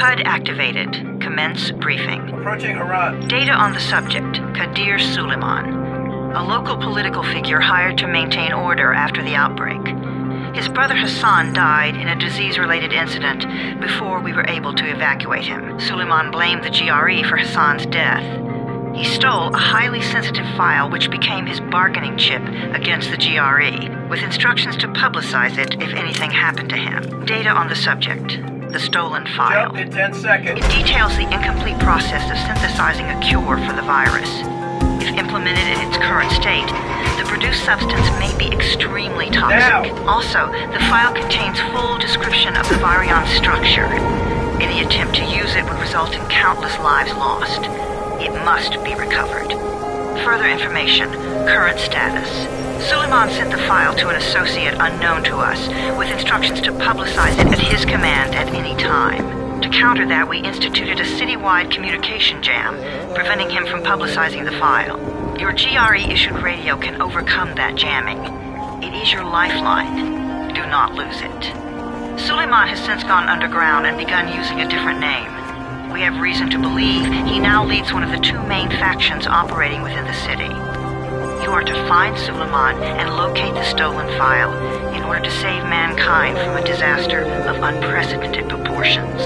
HUD activated. Commence briefing. Approaching Harran. Data on the subject, Kadir Suleiman, a local political figure hired to maintain order after the outbreak. His brother Hassan died in a disease-related incident before we were able to evacuate him. Suleiman blamed the GRE for Hassan's death. He stole a highly sensitive file which became his bargaining chip against the GRE, with instructions to publicize it if anything happened to him. Data on the subject, the stolen file. Jump in 10 seconds. It details the incomplete process of synthesizing a cure for the virus. If implemented in its current state, the produced substance may be extremely toxic. Now. Also, the file contains full description of the virion structure. Any attempt to use it would result in countless lives lost. It must be recovered. Further information, current status. Suleiman sent the file to an associate unknown to us, with instructions to publicize it at his command at any time. To counter that, we instituted a citywide communication jam, preventing him from publicizing the file. Your GRE-issued radio can overcome that jamming. It is your lifeline. Do not lose it. Suleiman has since gone underground and begun using a different name. We have reason to believe he now leads one of the two main factions operating within the city. You are to find Suleiman and locate the stolen file in order to save mankind from a disaster of unprecedented proportions.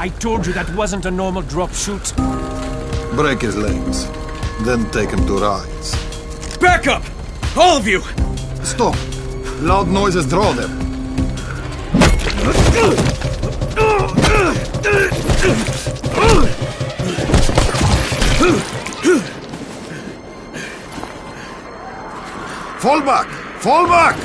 I told you that wasn't a normal drop shoot. Break his legs, then take him to rides. Back up! All of you! Stop! Loud noises draw them. Fall back! Fall back!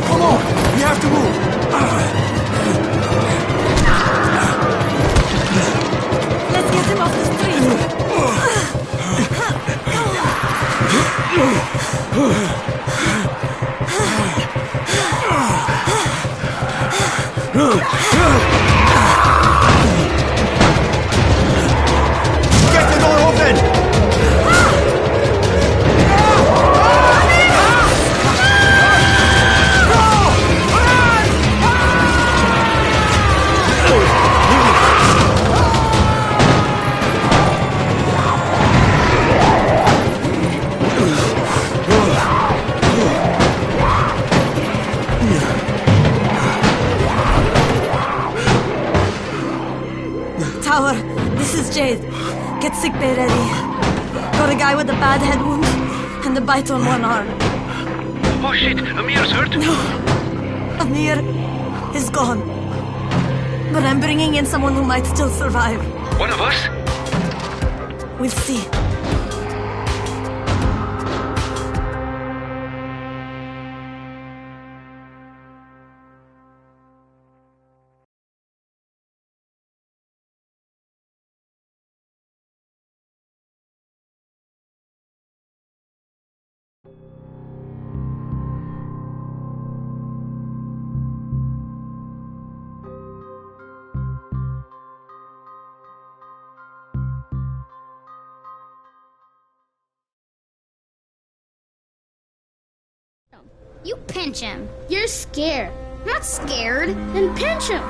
Come on! We have to move! Let's get him off the street! Get the door open! Tower, this is Jade. Get sickbay ready. Got a guy with a bad head wound and a bite on one arm. Oh shit, Amir's hurt? No, Amir is gone. But I'm bringing in someone who might still survive. One of us? We'll see. You pinch him. You're scared. Not scared. Then pinch him.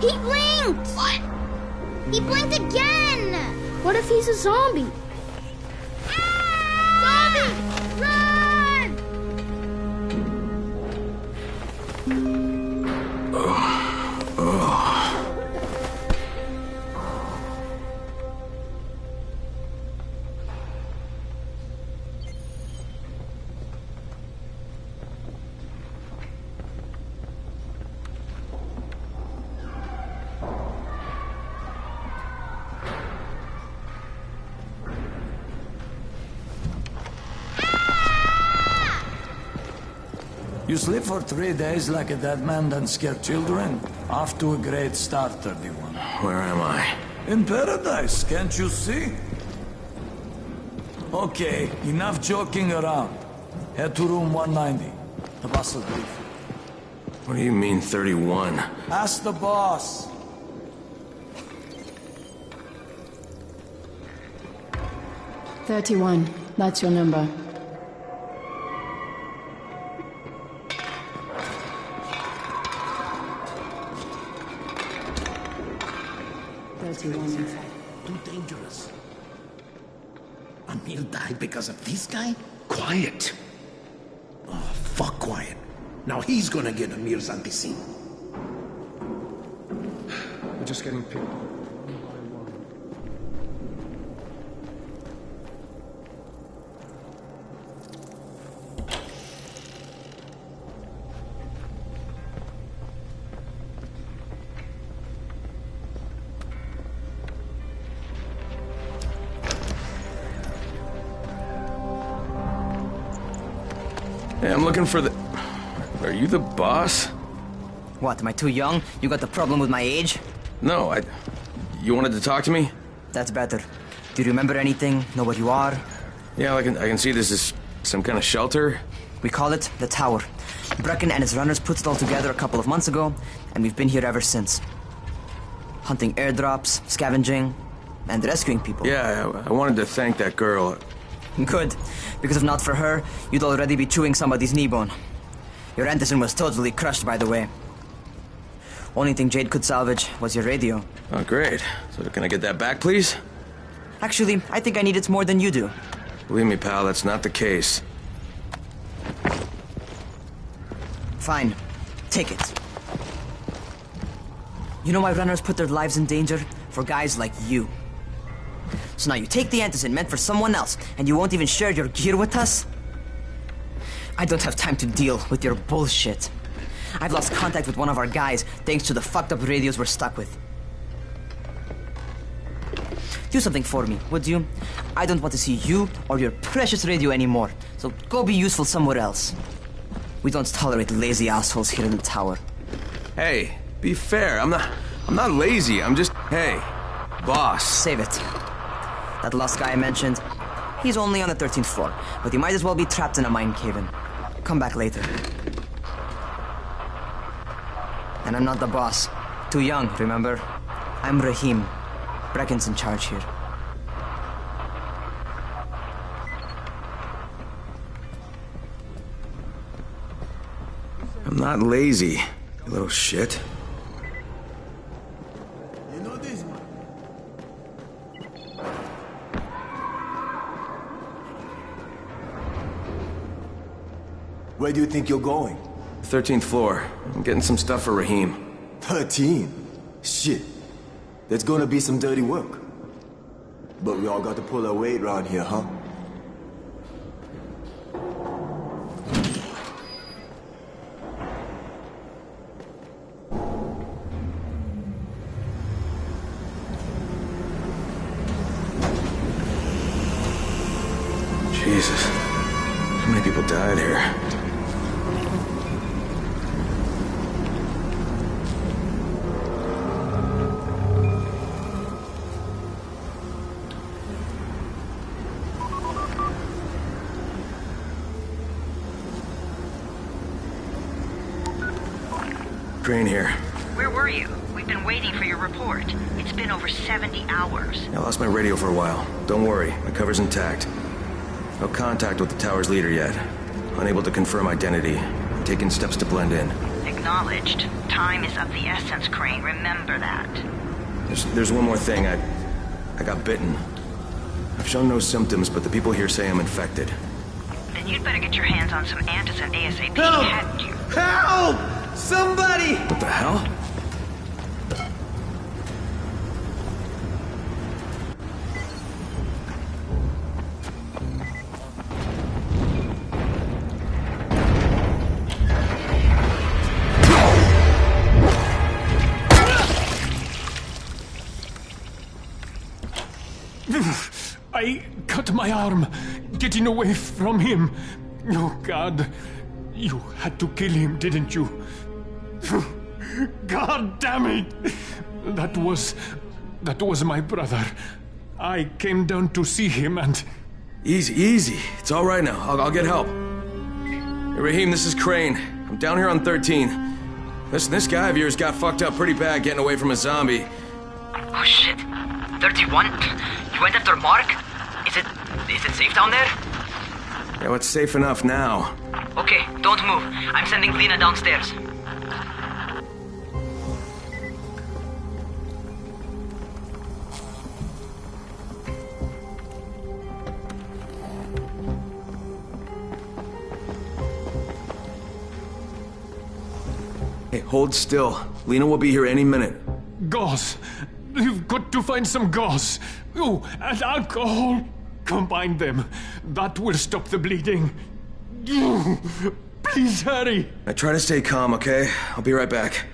He blinked. What? He blinked again. What if he's a zombie? Zombie! Run! You sleep for 3 days like a dead man, then scare children? Off to a great start, 31. Where am I? In paradise, can't you see? Okay, enough joking around. Head to room 190. The boss will brief you. What do you mean, 31? Ask the boss. "31. That's your number." Too dangerous. Amir died because of this guy? Quiet. Oh, fuck quiet. Now he's gonna get Amir's anti-scene. We're just getting picked. Hey, I'm looking for the... Are you the boss? What, am I too young? You got the problem with my age? No, You wanted to talk to me? That's better. Do you remember anything? Know what you are? Yeah, I can see this is some kind of shelter. We call it the Tower. Brecken and his runners put it all together a couple of months ago, and we've been here ever since. Hunting airdrops, scavenging, and rescuing people. Yeah, I wanted to thank that girl. Good, because if not for her, you'd already be chewing somebody's knee bone. Your Antizin was totally crushed, by the way. Only thing Jade could salvage was your radio. Oh, great. So can I get that back, please? Actually, I think I need it more than you do. Believe me, pal, that's not the case. Fine. Take it. You know why runners put their lives in danger? For guys like you. So now you take the Antizin meant for someone else, and you won't even share your gear with us? I don't have time to deal with your bullshit. I've lost contact with one of our guys thanks to the fucked up radios we're stuck with. Do something for me, would you? I don't want to see you or your precious radio anymore, so go be useful somewhere else. We don't tolerate lazy assholes here in the tower. Hey, be fair. I'm not lazy. I'm just... Hey, boss. Save it. That last guy I mentioned, he's only on the 13th floor, but he might as well be trapped in a mine cave-in. Come back later. And I'm not the boss. Too young, remember? I'm Rahim. Brecken's in charge here. I'm not lazy, you little shit. You know this, man. Where do you think you're going? 13th floor. I'm getting some stuff for Rahim. 13? Shit. There's gonna be some dirty work. But we all got to pull our weight around here, huh? Jesus. How many people died here? Crane here. Where were you? We've been waiting for your report. It's been over 70 hours. I lost my radio for a while. Don't worry, my cover's intact. No contact with the tower's leader yet. Unable to confirm identity. I'm taking steps to blend in. Acknowledged. Time is of the essence, Crane. Remember that. There's one more thing. I got bitten. I've shown no symptoms, but the people here say I'm infected. Then you'd better get your hands on some Antizin ASAP, Help! hadn't you? Help! Somebody! What the hell? I cut my arm, getting away from him. Oh, God. You had to kill him, didn't you? God damn it! That was my brother. I came down to see him and... Easy, easy. It's all right now. I'll get help. Hey, Rahim, this is Crane. I'm down here on 13. Listen, this guy of yours got fucked up pretty bad getting away from a zombie. Oh shit. 31? You went after Mark? Is it safe down there? Yeah, well, it's safe enough now. Okay, don't move. I'm sending Lena downstairs. Hey, hold still. Lena will be here any minute. Gauze. You've got to find some gauze. Oh, and alcohol. Combine them. That will stop the bleeding. Please hurry. Now try to stay calm, okay? I'll be right back.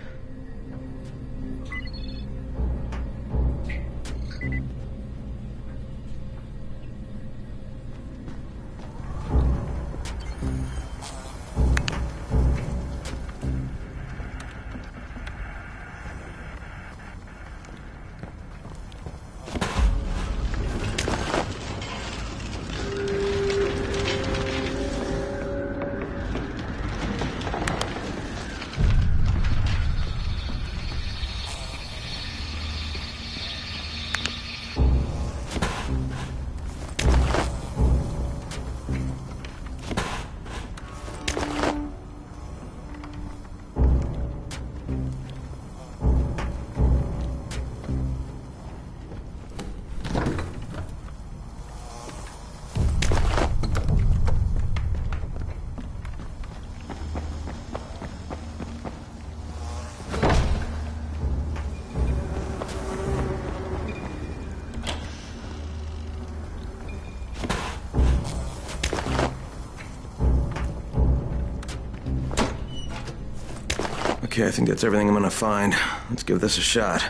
Okay, I think that's everything I'm gonna find. Let's give this a shot.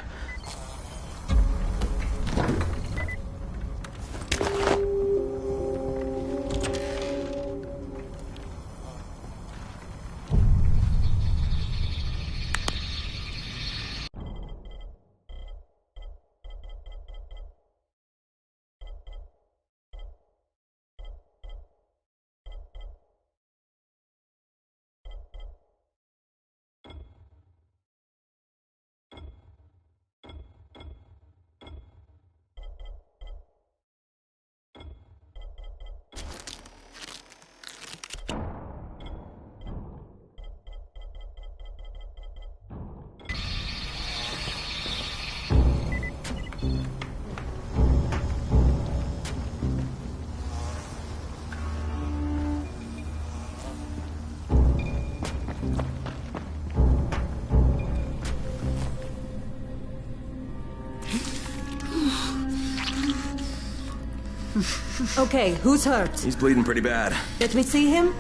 Okay, who's hurt? He's bleeding pretty bad. Let me see him.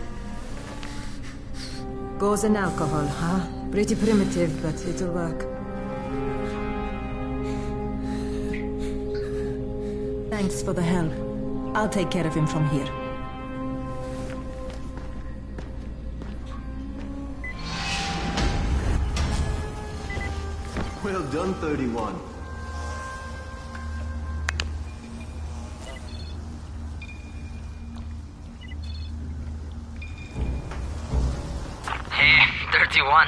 Gauze and alcohol, huh? Pretty primitive, but it'll work. Thanks for the help. I'll take care of him from here. Well done, 31. Hey, 31.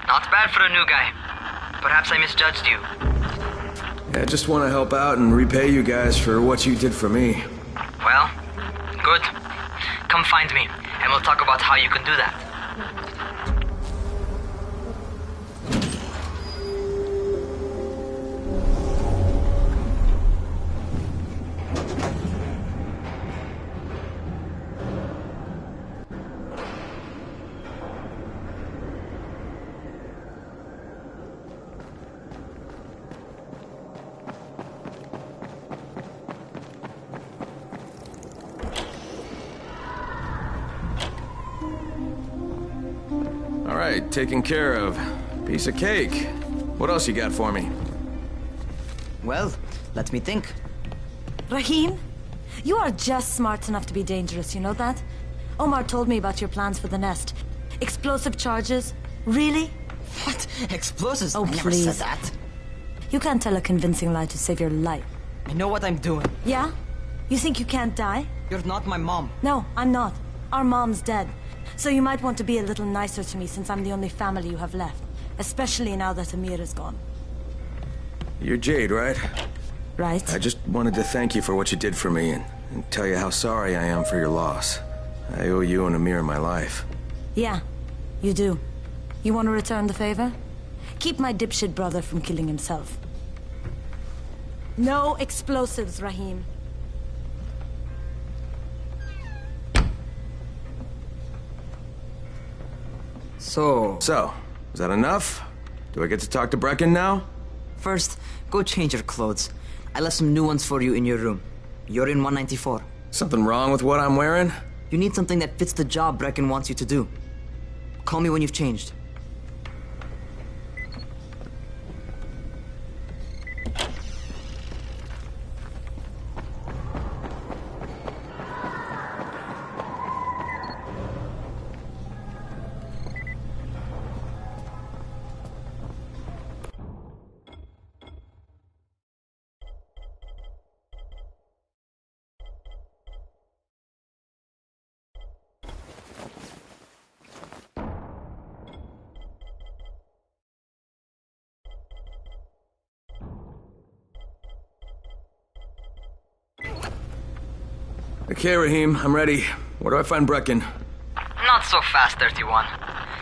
Not bad for a new guy. Perhaps I misjudged you. Yeah, I just want to help out and repay you guys for what you did for me. Well, good. Come find me, and we'll talk about how you can do that. All right, taken care of. Piece of cake. What else you got for me? Well, let me think. Rahim, you are just smart enough to be dangerous, you know that? Omar told me about your plans for the nest. Explosive charges? Really? What? Explosives? Oh, I never please. said that. You can't tell a convincing lie to save your life. I know what I'm doing. Yeah? You think you can't die? You're not my mom. No, I'm not. Our mom's dead. So you might want to be a little nicer to me since I'm the only family you have left. Especially now that Amir is gone. You're Jade, right? Right? I just wanted to thank you for what you did for me and tell you how sorry I am for your loss. I owe you and Amir my life. Yeah, you do. You want to return the favor? Keep my dipshit brother from killing himself. No explosives, Rahim. So, is that enough? Do I get to talk to Brecken now? first, go change your clothes. I left some new ones for you in your room. You're in 194. Something wrong with what I'm wearing? You need something that fits the job Brecken wants you to do. Call me when you've changed. Okay, Rahim, I'm ready. Where do I find Brecken? Not so fast, 31.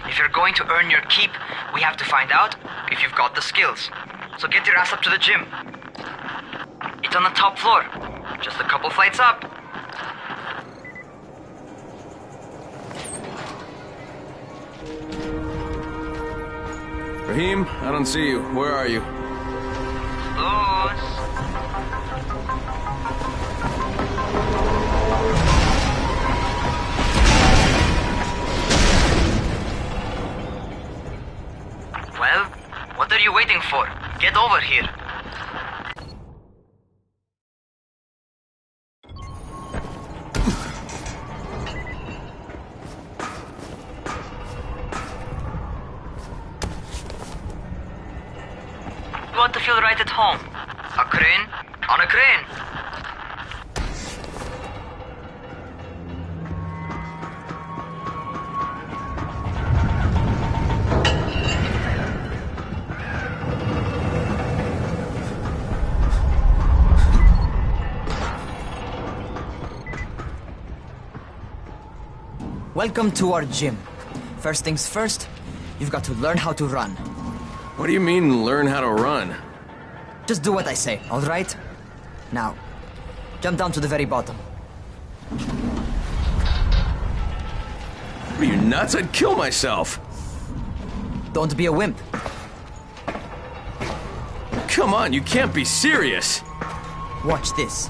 If you're going to earn your keep, we have to find out if you've got the skills. So get your ass up to the gym. It's on the top floor. Just a couple flights up. Rahim, I don't see you. Where are you? Luz. Well, what are you waiting for? Get over here. You want to feel right at home. A crane on a crane. Welcome to our gym. First things first, you've got to learn how to run. What do you mean, learn how to run? Just do what I say, all right? Now, jump down to the very bottom. Are you nuts? I'd kill myself. Don't be a wimp. Come on, you can't be serious. Watch this.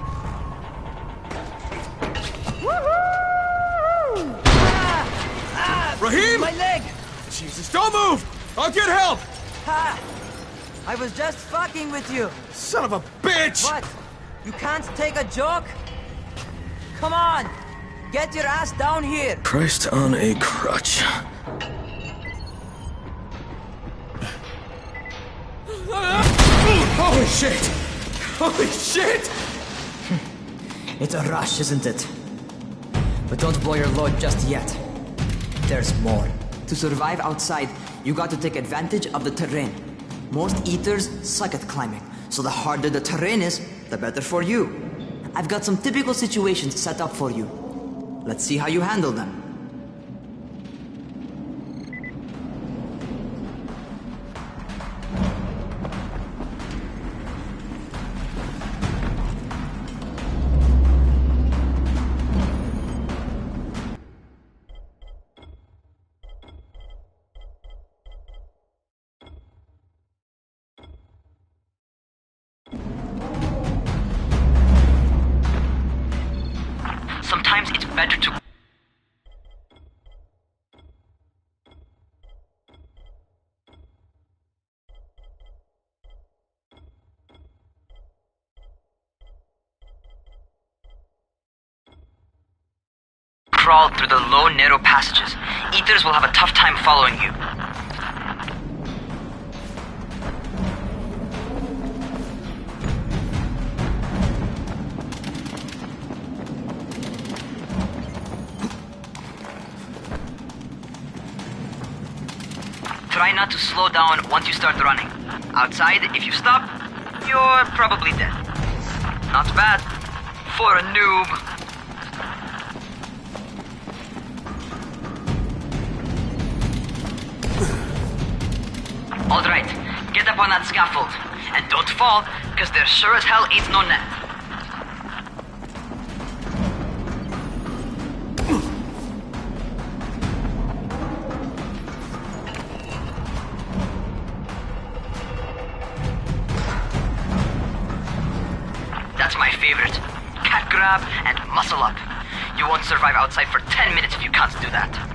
Rahim! My leg! Jesus, don't move! I'll get help! Ha! I was just fucking with you. Son of a bitch! What? You can't take a joke? Come on! Get your ass down here! Christ on a crutch. Holy shit! Holy shit! It's a rush, isn't it? But don't blow your load just yet. There's more. To survive outside, you got to take advantage of the terrain. Most eaters suck at climbing, so the harder the terrain is, the better for you. I've got some typical situations set up for you. Let's see how you handle them. Sometimes it's better to... crawl through the low, narrow passages. Eaters will have a tough time following you. Try not to slow down once you start running. Outside, if you stop, you're probably dead. Not bad for a noob. Alright, get up on that scaffold. And don't fall, because there sure as hell ain't no net. That's my favorite. Cat grab and muscle up. You won't survive outside for 10 minutes if you can't do that.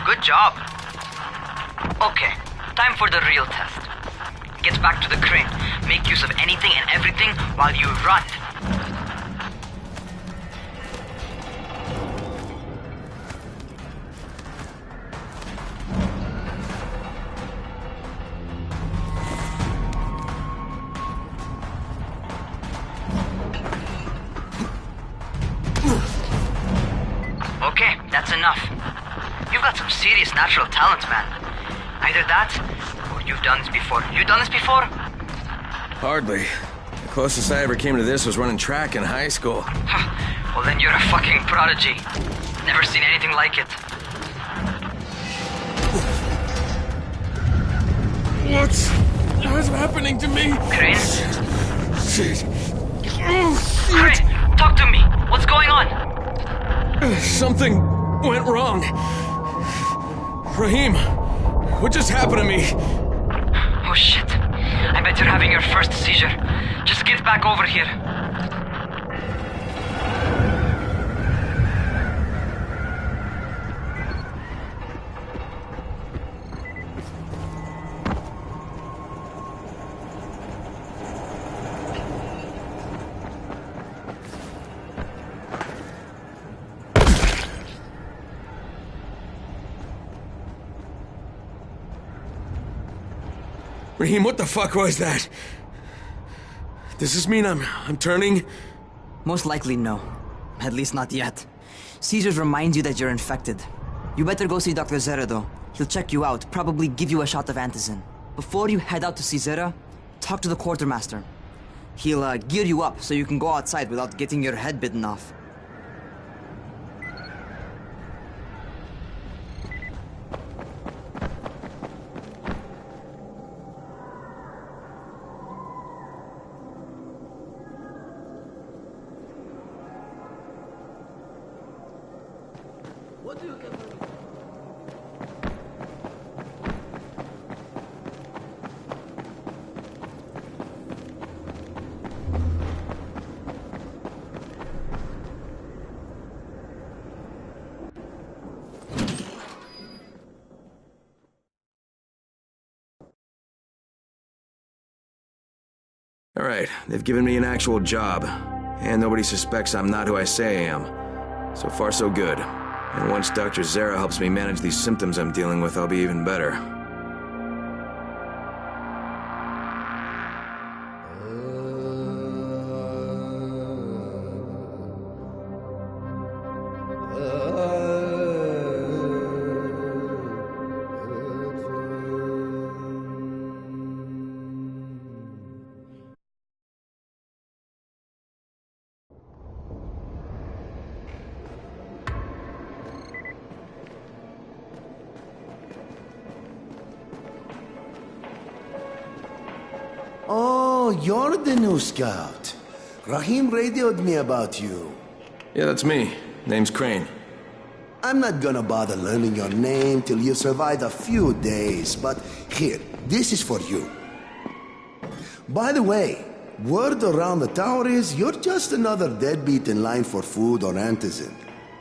Good job. Okay, time for the real test. Get back to the crane. Make use of anything and everything while you run. Okay, that's enough. You've got some serious natural talent, man. Either that, or you've done this before. You done this before? Hardly. The closest I ever came to this was running track in high school. Well, then you're a fucking prodigy. Never seen anything like it. What's happening to me? Crane? Shit. Crane, talk to me. What's going on? Something went wrong. Rahim, what just happened to me? Oh shit. I bet you're having your first seizure. Just get back over here. Rahim, what the fuck was that? Does this mean I'm turning? Most likely no. At least not yet. Seizures remind you that you're infected. You better go see Dr. Zera though. He'll check you out, probably give you a shot of antizin. Before you head out to see Zera, talk to the quartermaster. He'll gear you up so you can go outside without getting your head bitten off. Alright, they've given me an actual job. And nobody suspects I'm not who I say I am. So far, so good. And once Dr. Zere helps me manage these symptoms I'm dealing with, I'll be even better. Oh, you're the new scout. Rahim radioed me about you. Yeah, that's me. Name's Crane. I'm not gonna bother learning your name till you survived a few days, but here, this is for you. By the way, word around the tower is you're just another deadbeat in line for food or antizin.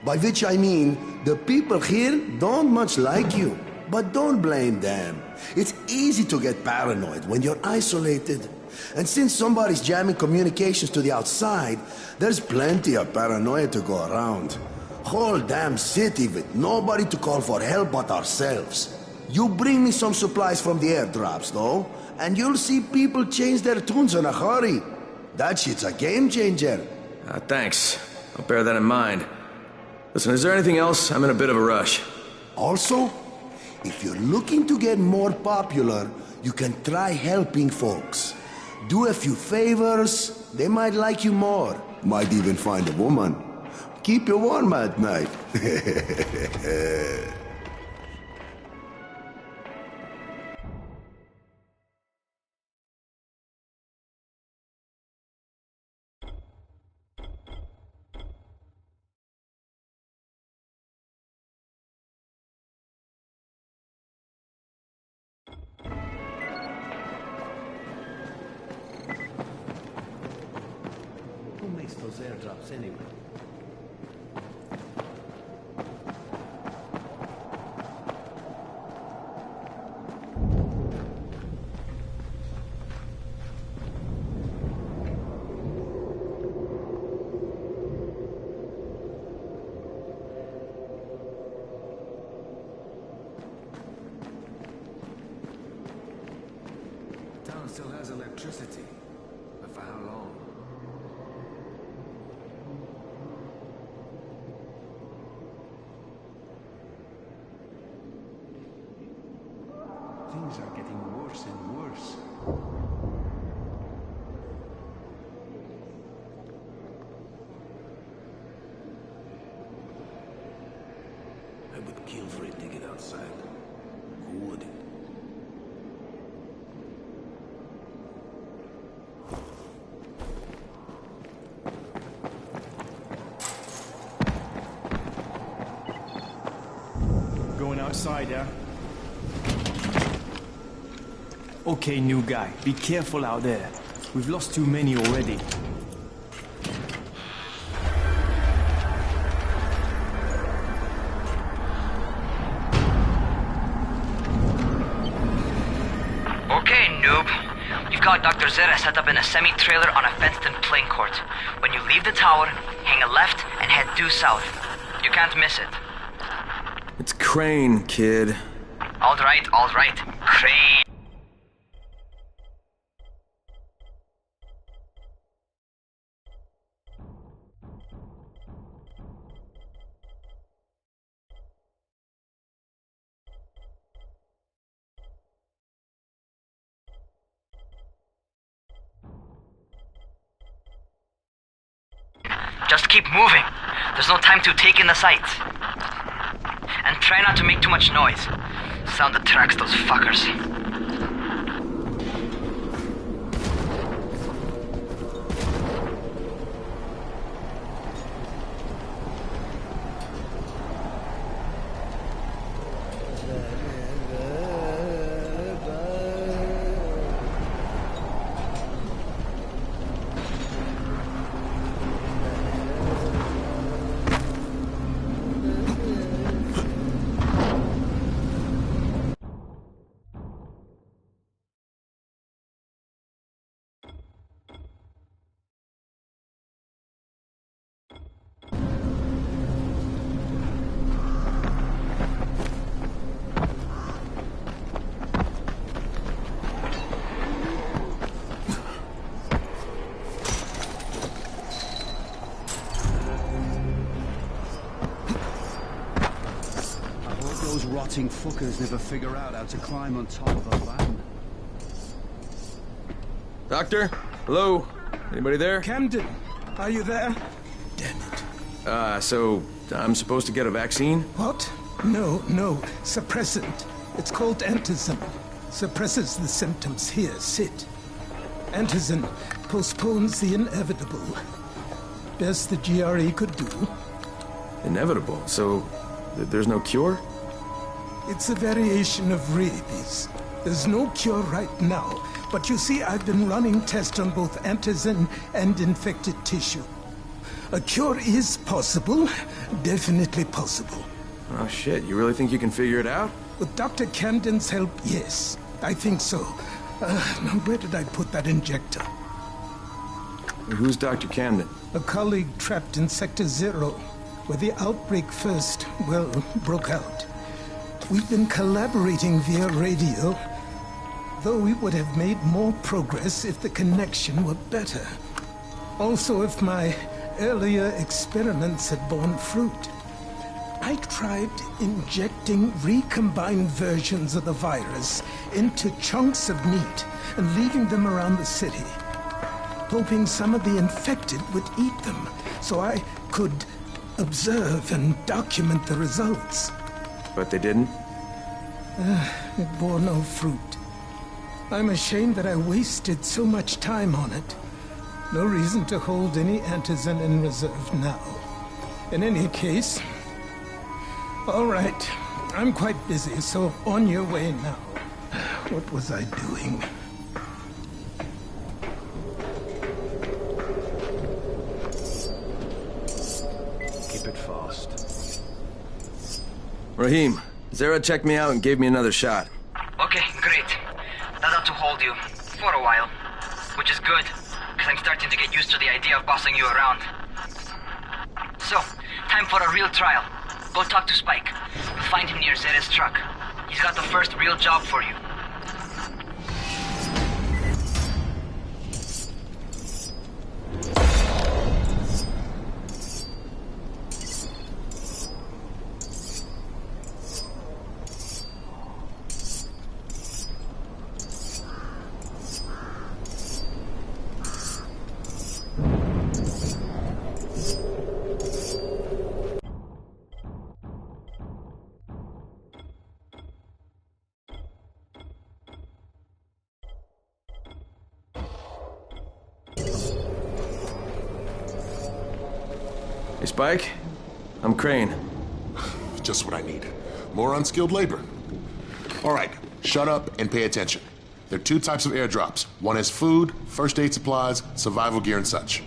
By which I mean, the people here don't much like you. But don't blame them. It's easy to get paranoid when you're isolated. And since somebody's jamming communications to the outside, there's plenty of paranoia to go around. Whole damn city with nobody to call for help but ourselves. You bring me some supplies from the airdrops, though, and you'll see people change their tunes in a hurry. That shit's a game changer. Thanks. I'll bear that in mind. Listen, is there anything else? I'm in a bit of a rush. Also, if you're looking to get more popular, you can try helping folks. Do a few favors, they might like you more. Might even find a woman. Keep you warm at night. Who makes those airdrops anyway? Town still has electricity. But for how long? Things are getting worse and worse. I would kill for it to get outside. Who wouldn't? Going outside, yeah? Okay, new guy. Be careful out there. We've lost too many already. Okay, noob. You've got Dr. Zere set up in a semi-trailer on a fenced-in playing court. When you leave the tower, hang a left and head due south. You can't miss it. It's Crane, kid. All right, Crane. Just keep moving. There's no time to take in the sights. And try not to make too much noise. Sound attracts those fuckers. rotting fuckers never figure out how to climb on top of a van. Doctor? Hello? Anybody there? Camden, are you there? So I'm supposed to get a vaccine? What? No, suppressant. It's called Antizin. Suppresses the symptoms. Here, sit. Antizin postpones the inevitable. Best the GRE could do. Inevitable? So there's no cure? It's a variation of rabies. There's no cure right now, but you see, I've been running tests on both Antizin and infected tissue. A cure is possible, definitely possible. Oh shit, you really think you can figure it out? With Dr. Camden's help, yes, I think so. Now where did I put that injector? Who's Dr. Camden? A colleague trapped in Sector Zero, where the outbreak first, broke out. We've been collaborating via radio, though we would have made more progress if the connection were better. Also, if my earlier experiments had borne fruit. I tried injecting recombined versions of the virus into chunks of meat and leaving them around the city, hoping some of the infected would eat them so I could observe and document the results. But they didn't? It bore no fruit. I'm ashamed that I wasted so much time on it. No reason to hold any Antizin in reserve now. In any case, all right, I'm quite busy, so on your way now. What was I doing? Keep it fast. Rahim, Zara checked me out and gave me another shot. Okay, great. That ought to hold you. For a while. Which is good, because I'm starting to get used to the idea of bossing you around. So, time for a real trial. Go talk to Spike. You'll find him near Zera's truck. He's got the first real job for you. Hey, Spike. I'm Crane. Just what I need. More unskilled labor. All right, shut up and pay attention. There are two types of airdrops. One has food, first aid supplies, survival gear, and such.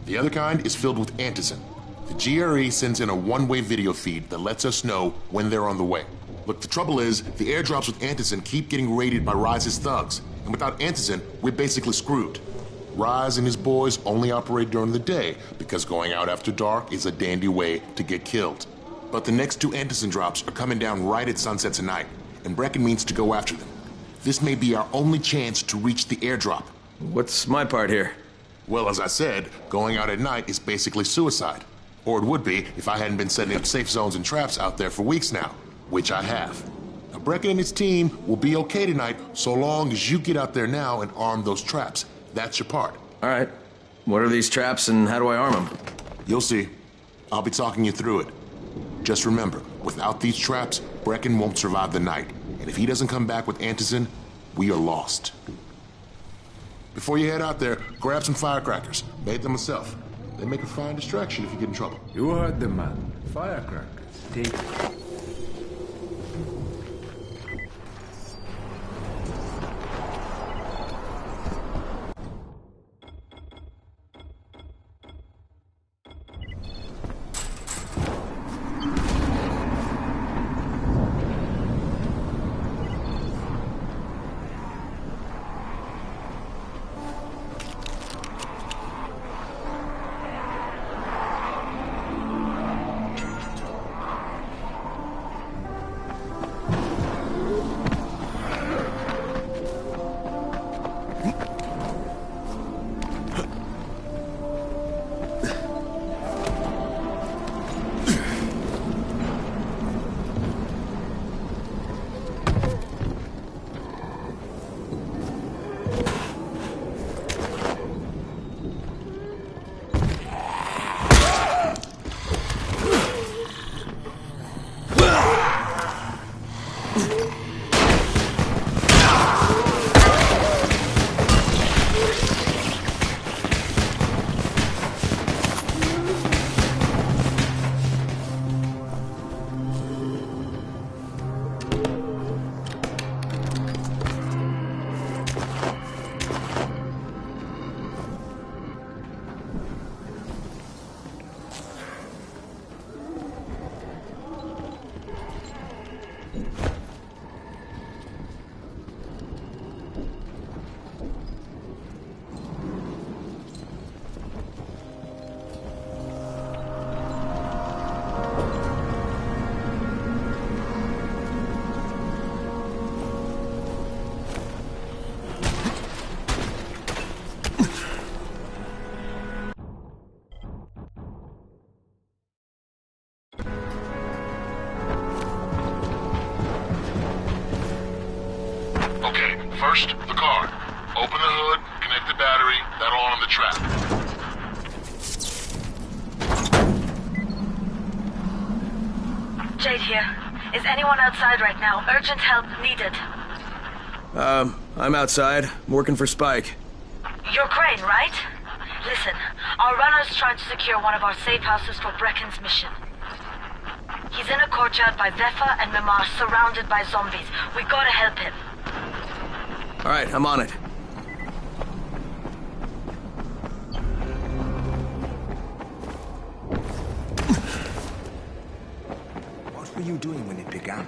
The other kind is filled with Antizin. The GRE sends in a one-way video feed that lets us know when they're on the way. Look, the trouble is, the airdrops with Antizin keep getting raided by Rise's thugs, and without Antizin, we're basically screwed. Rise and his boys only operate during the day because going out after dark is a dandy way to get killed. But the next two Antizin drops are coming down right at sunset tonight, and Brecken means to go after them. This may be our only chance to reach the airdrop. What's my part here? Well, as I said, going out at night is basically suicide. Or it would be if I hadn't been setting up safe zones and traps out there for weeks now, which I have. Now, Brecken and his team will be okay tonight so long as you get out there now and arm those traps. That's your part. All right. What are these traps and how do I arm them? You'll see. I'll be talking you through it. Just remember, without these traps, Brecken won't survive the night. And if he doesn't come back with Antizin, we are lost. Before you head out there, grab some firecrackers. Made them myself. They make a fine distraction if you get in trouble. You heard the man. Firecrackers. Take it. First, the car. Open the hood, connect the battery, that'll arm the trap. Jade here. Is anyone outside right now? Urgent help needed. I'm outside. I'm working for Spike. You're Crane, right? Listen, our runner's trying to secure one of our safe houses for Brecken's mission. He's in a courtyard by Vefa and Mimar, surrounded by zombies. We gotta help him. Alright, I'm on it. What were you doing when it began?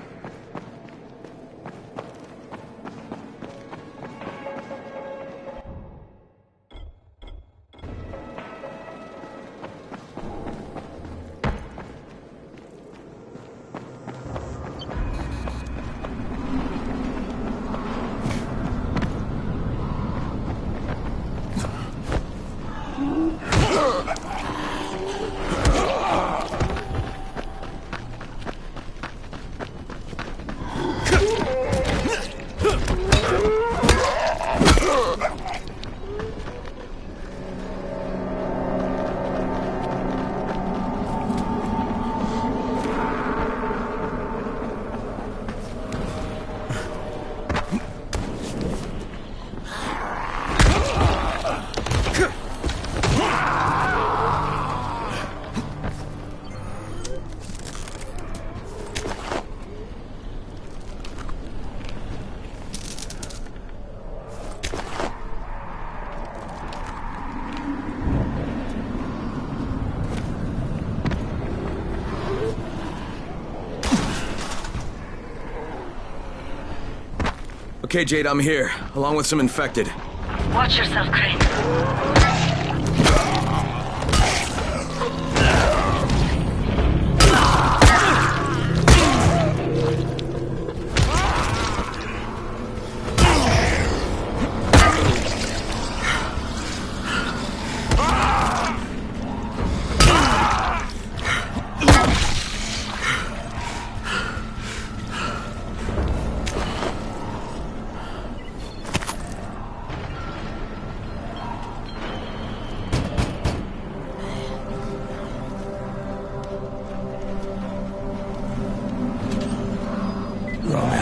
Okay, Jade, I'm here, along with some infected. Watch yourself, Crane.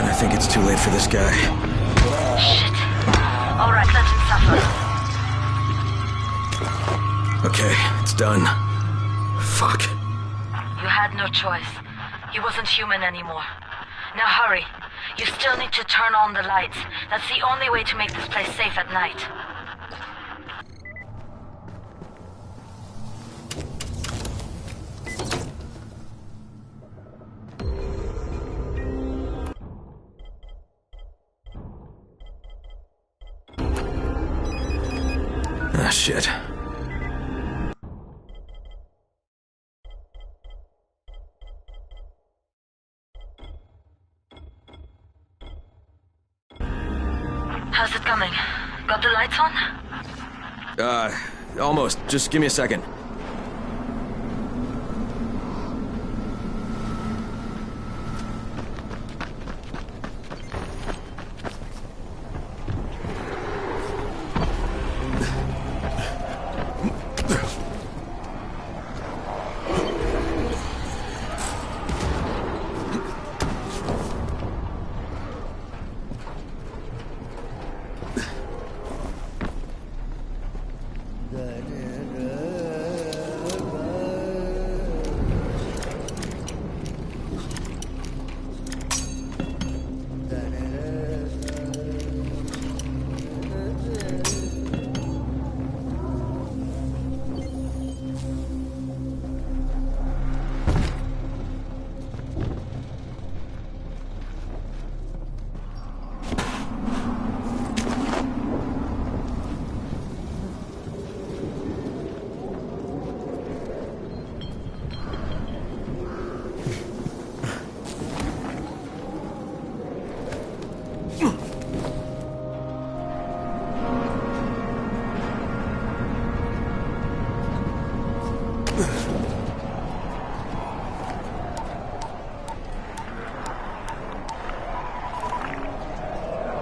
I think it's too late for this guy. Shit. All right, let him suffer. Okay, it's done. Fuck. You had no choice. He wasn't human anymore. Now hurry. You still need to turn on the lights. That's the only way to make this place safe at night. Ah, shit. How's it coming? Got the lights on? Almost. Just give me a second.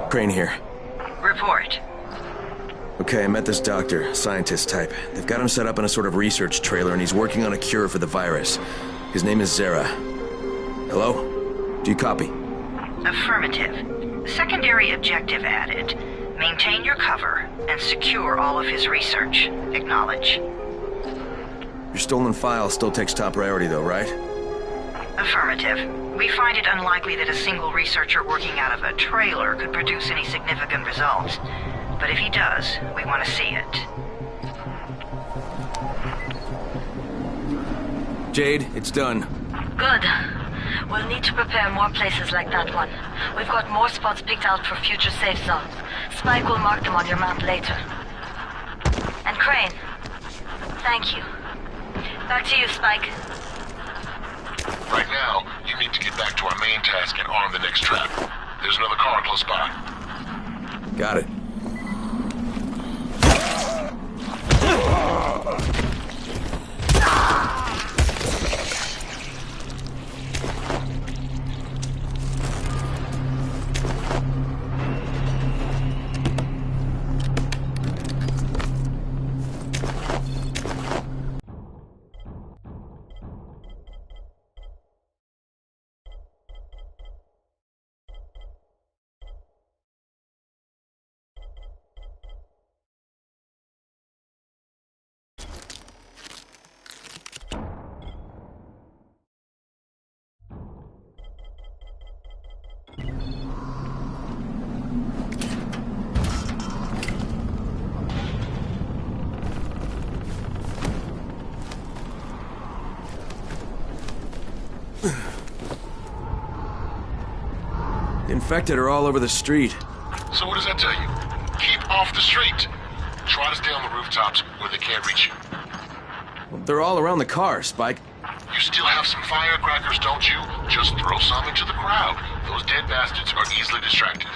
Crane here. Report. Okay, I met this doctor, scientist type. They've got him set up in a sort of research trailer, and he's working on a cure for the virus. His name is Zere. Hello? Do you copy? Affirmative. Secondary objective added. Maintain your cover and secure all of his research. Acknowledge. Your stolen file still takes top priority though, right? Affirmative. We find it unlikely that a single researcher working out of a trailer could produce any significant results. But if he does, we want to see it. Jade, it's done. Good. We'll need to prepare more places like that one. We've got more spots picked out for future safe zones. Spike will mark them on your map later. And Crane, thank you. Back to you, Spike. Right now, you need to get back to our main task and arm the next trap. There's another car close by. Got it. The infected are all over the street. So what does that tell you? Keep off the street. Try to stay on the rooftops where they can't reach you. Well, they're all around the car, Spike. You still have some firecrackers, don't you? Just throw some into the crowd. Those dead bastards are easily distracted.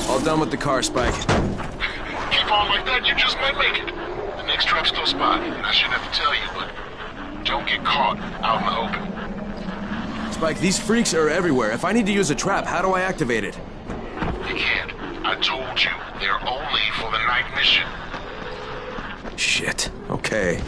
All done with the car, Spike. Keep on like that, you just might make it. The next trap's close by, and I shouldn't have to tell you, but don't get caught out in the open. Spike, these freaks are everywhere. If I need to use a trap, how do I activate it? You can't. I told you, they're only for the night mission. Shit. Okay.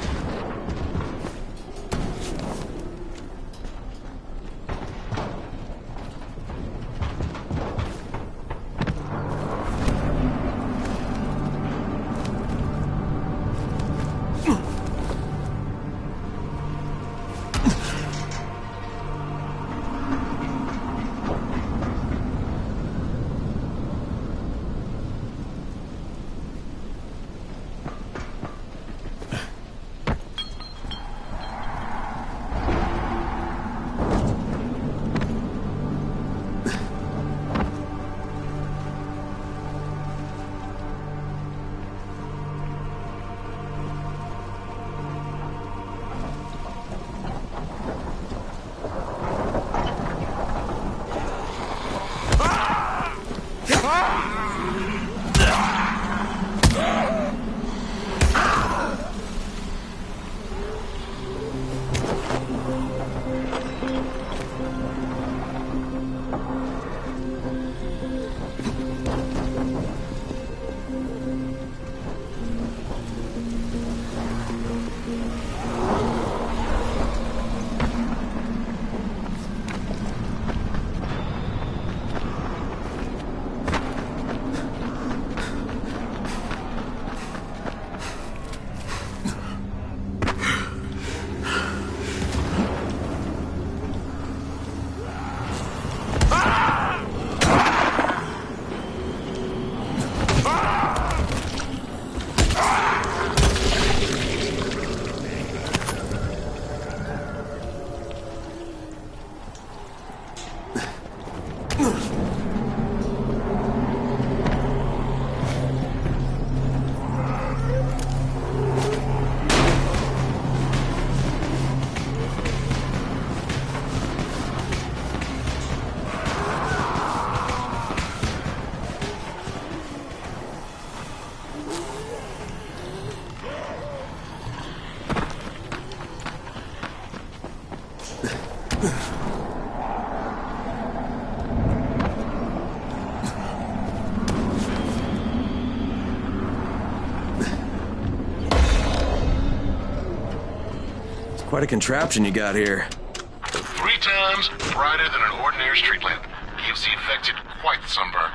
Quite a contraption you got here. 3 times brighter than an ordinary street lamp. Gives the infected quite the sunburn.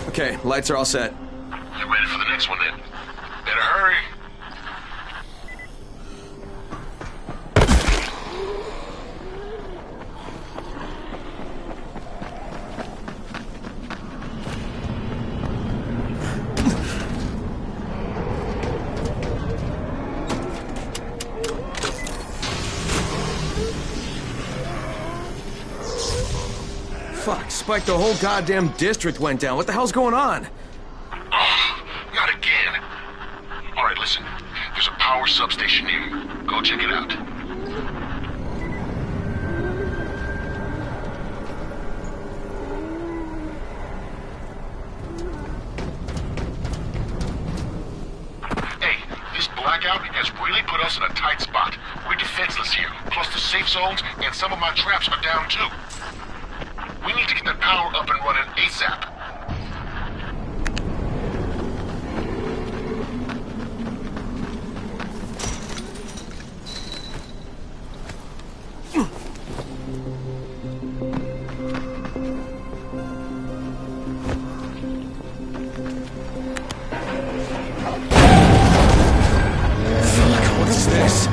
Okay, lights are all set. You ready for the next one then? Better hurry. Fuck, Spike, the whole goddamn district went down. What the hell's going on? Oh, not again. All right, listen. There's a power substation near you. Go check it out. Hey, this blackout has really put us in a tight spot. We're defenseless here. Plus the safe zones and some of my traps are down too. We need to get that power up and running ASAP. Fuck, what's this?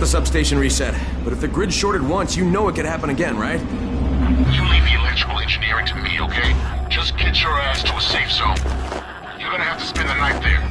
substation reset, but if the grid shorted once, you know it could happen again, right? You leave the electrical engineering to me, okay? Just get your ass to a safe zone. You're gonna have to spend the night there.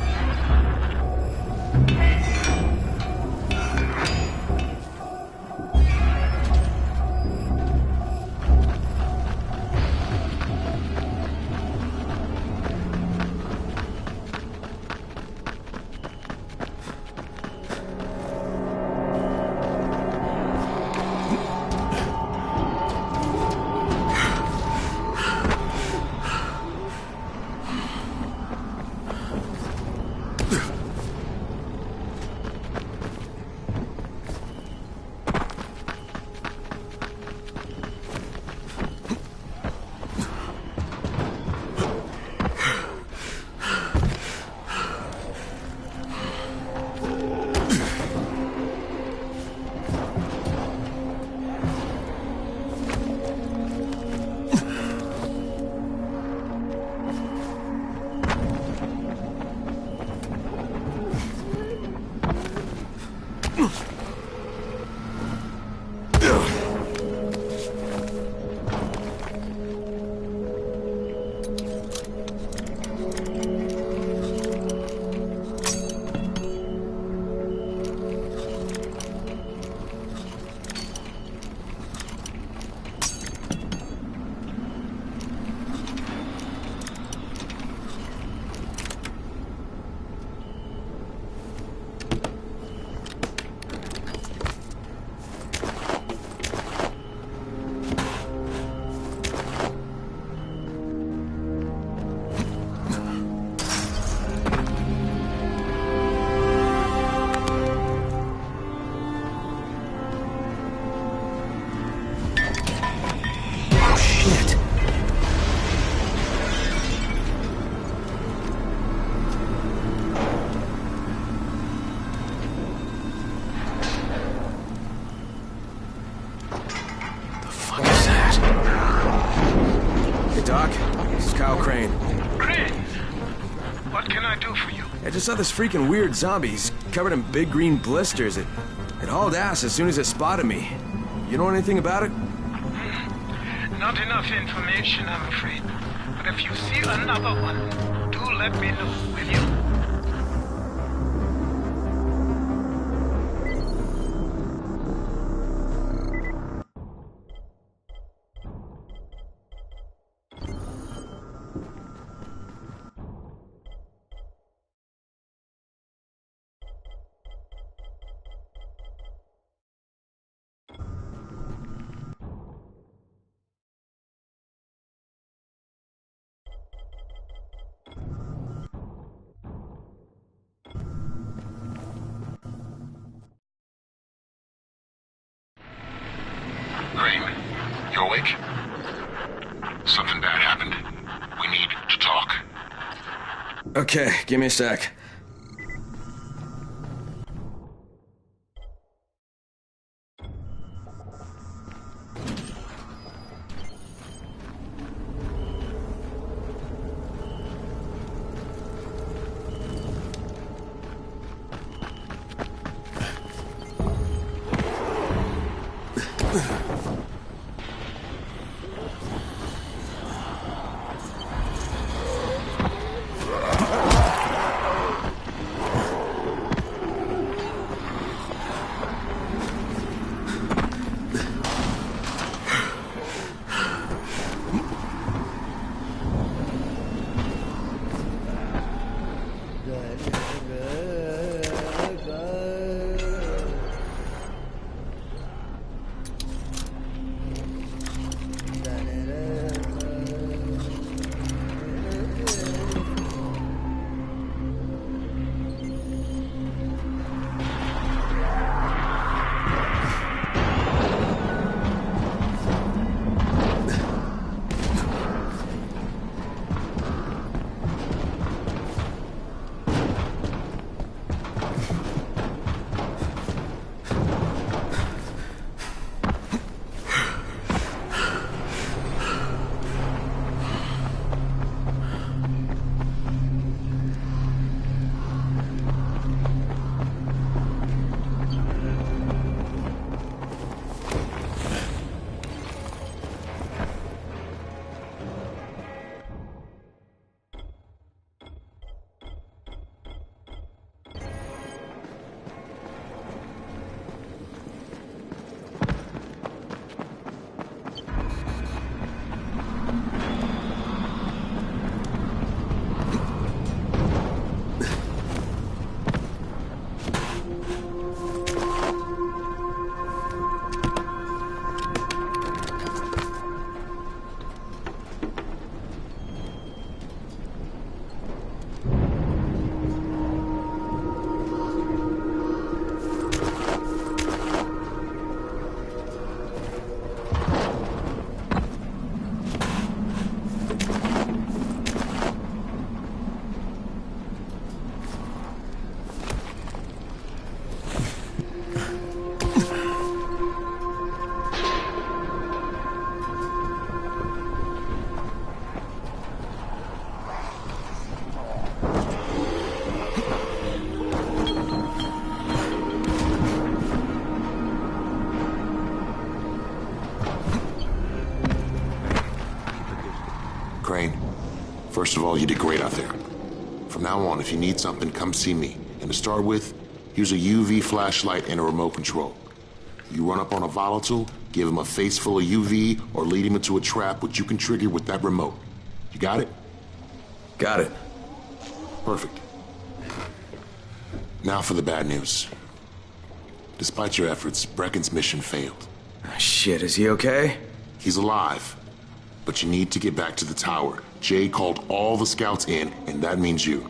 I just saw this freaking weird zombie. He's covered in big green blisters. It hauled ass as soon as it spotted me. You know anything about it? Not enough information, I'm afraid. But if you see another one, do let me know, will you? You awake? Something bad happened. We need to talk. Okay, give me a sec. First of all, you did great out there. From now on, if you need something, come see me. And to start with, use a UV flashlight and a remote control. You run up on a volatile, give him a face full of UV, or lead him into a trap which you can trigger with that remote. You got it? Got it. Perfect. Now for the bad news. Despite your efforts, Brecken's mission failed. Shit, is he okay? He's alive. But you need to get back to the tower. Jade called all the scouts in, and that means you.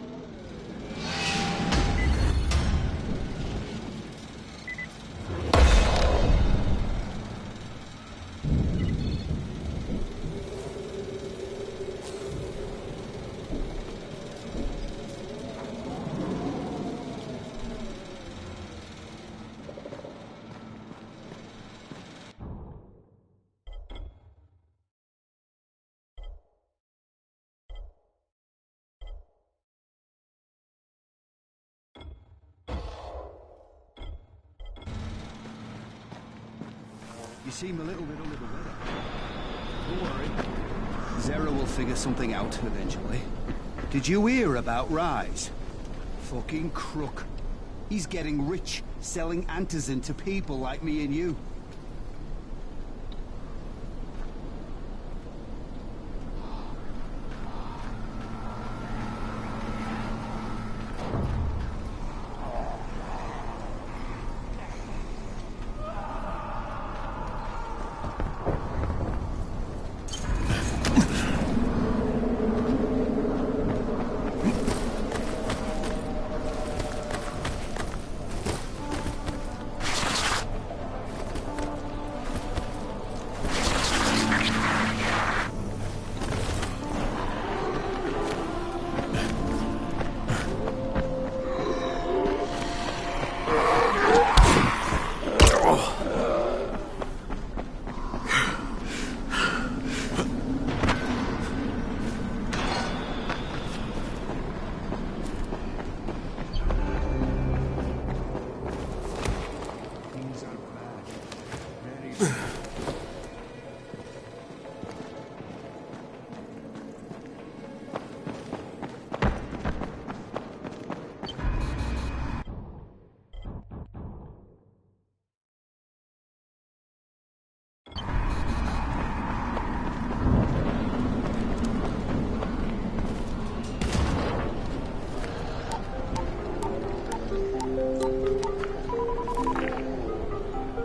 You seem a little bit under the weather. Don't worry. Zero will figure something out eventually. Did you hear about Rise? Fucking crook. He's getting rich, selling antizin to people like me and you.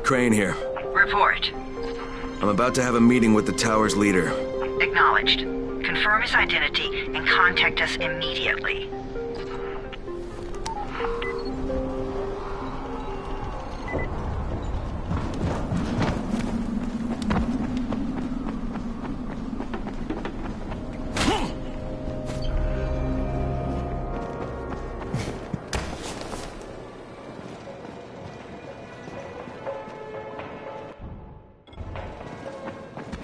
Crane here. Report. I'm about to have a meeting with the tower's leader. Acknowledged. Confirm his identity and contact us immediately.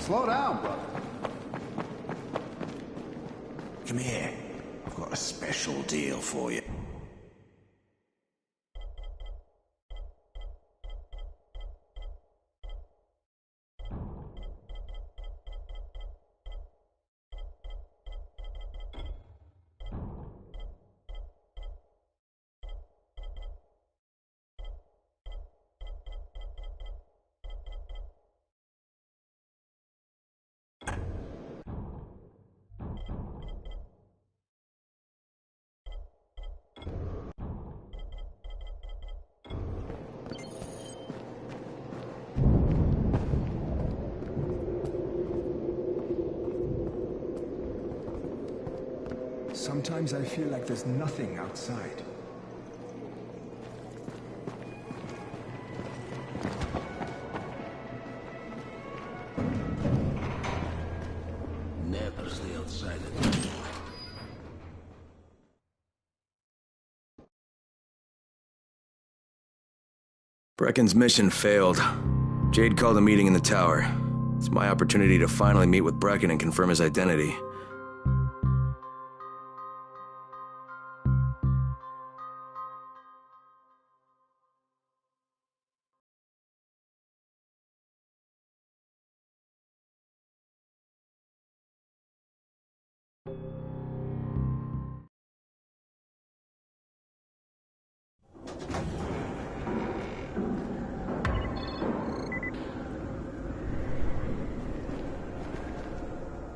Slow down, brother. Come here. I've got a special deal for you. Sometimes I feel like there's nothing outside. Never's the outside. Brecken's mission failed. Jade called a meeting in the tower. It's my opportunity to finally meet with Brecken and confirm his identity.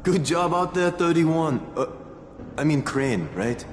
Good job out there, 31. I mean Crane, right?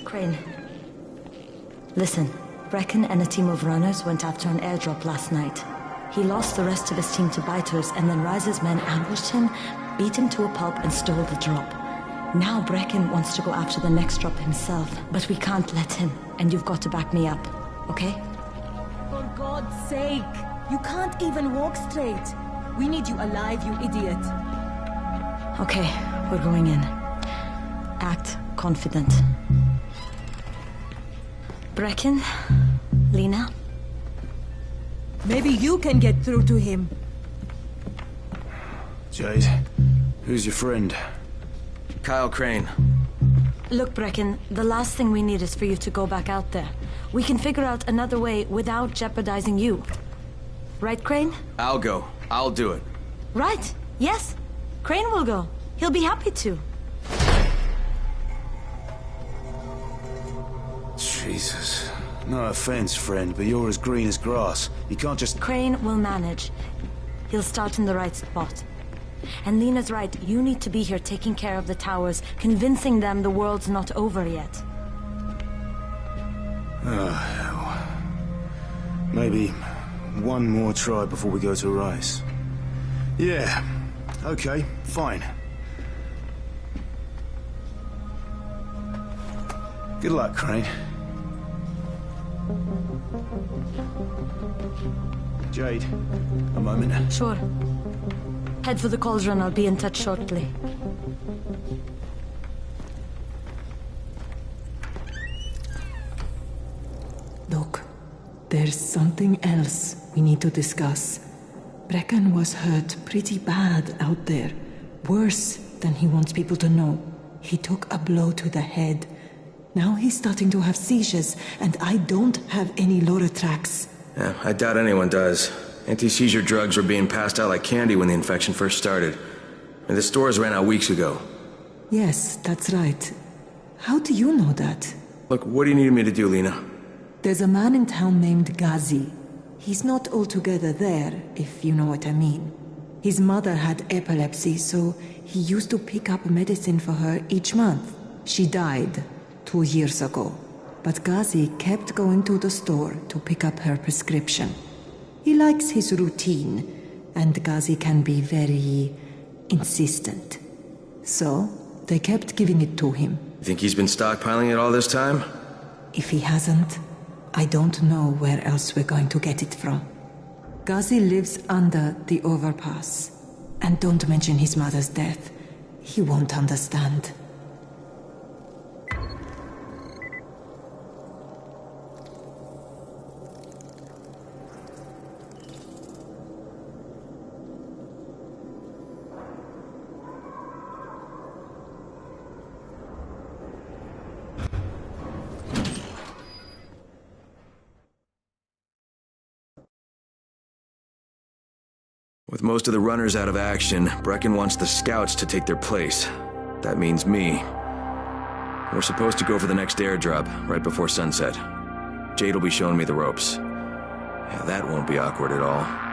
Crane. Listen, Brecken and a team of runners went after an airdrop last night. He lost the rest of his team to biters, and then Rise's men ambushed him, beat him to a pulp, and stole the drop. Now Brecken wants to go after the next drop himself, but we can't let him, and you've got to back me up, okay? For God's sake! You can't even walk straight! We need you alive, you idiot! Okay, we're going in. Act confident. Brecken, Lena. Maybe you can get through to him. Jade, who's your friend? Kyle Crane. Look, Brecken, the last thing we need is for you to go back out there. We can figure out another way without jeopardizing you. Right, Crane? I'll go. I'll do it. Right. Yes. Crane will go. He'll be happy to. Jesus. No offense, friend, but you're as green as grass. You can't just... Crane will manage. He'll start in the right spot. And Lena's right, you need to be here taking care of the towers, convincing them the world's not over yet. Oh, hell. Maybe one more try before we go to Rise. Yeah, okay, fine. Good luck, Crane. Jade, a moment. Sure. Head for the cauldron, I'll be in touch shortly. Look, there's something else we need to discuss. Brecken was hurt pretty bad out there. Worse than he wants people to know. He took a blow to the head. Now he's starting to have seizures, and I don't have any Loratrax. Yeah, I doubt anyone does. Anti-seizure drugs were being passed out like candy when the infection first started. And the stores ran out weeks ago. Yes, that's right. How do you know that? Look, what do you need me to do, Lena? There's a man in town named Ghazi. He's not altogether there, if you know what I mean. His mother had epilepsy, so he used to pick up medicine for her each month. She died 2 years ago, but Ghazi kept going to the store to pick up her prescription. He likes his routine, and Ghazi can be very insistent. So, they kept giving it to him. You think he's been stockpiling it all this time? If he hasn't, I don't know where else we're going to get it from. Ghazi lives under the overpass. And don't mention his mother's death. He won't understand. With most of the runners out of action, Brecken wants the scouts to take their place. That means me. We're supposed to go for the next airdrop, right before sunset. Jade will be showing me the ropes. Yeah, that won't be awkward at all.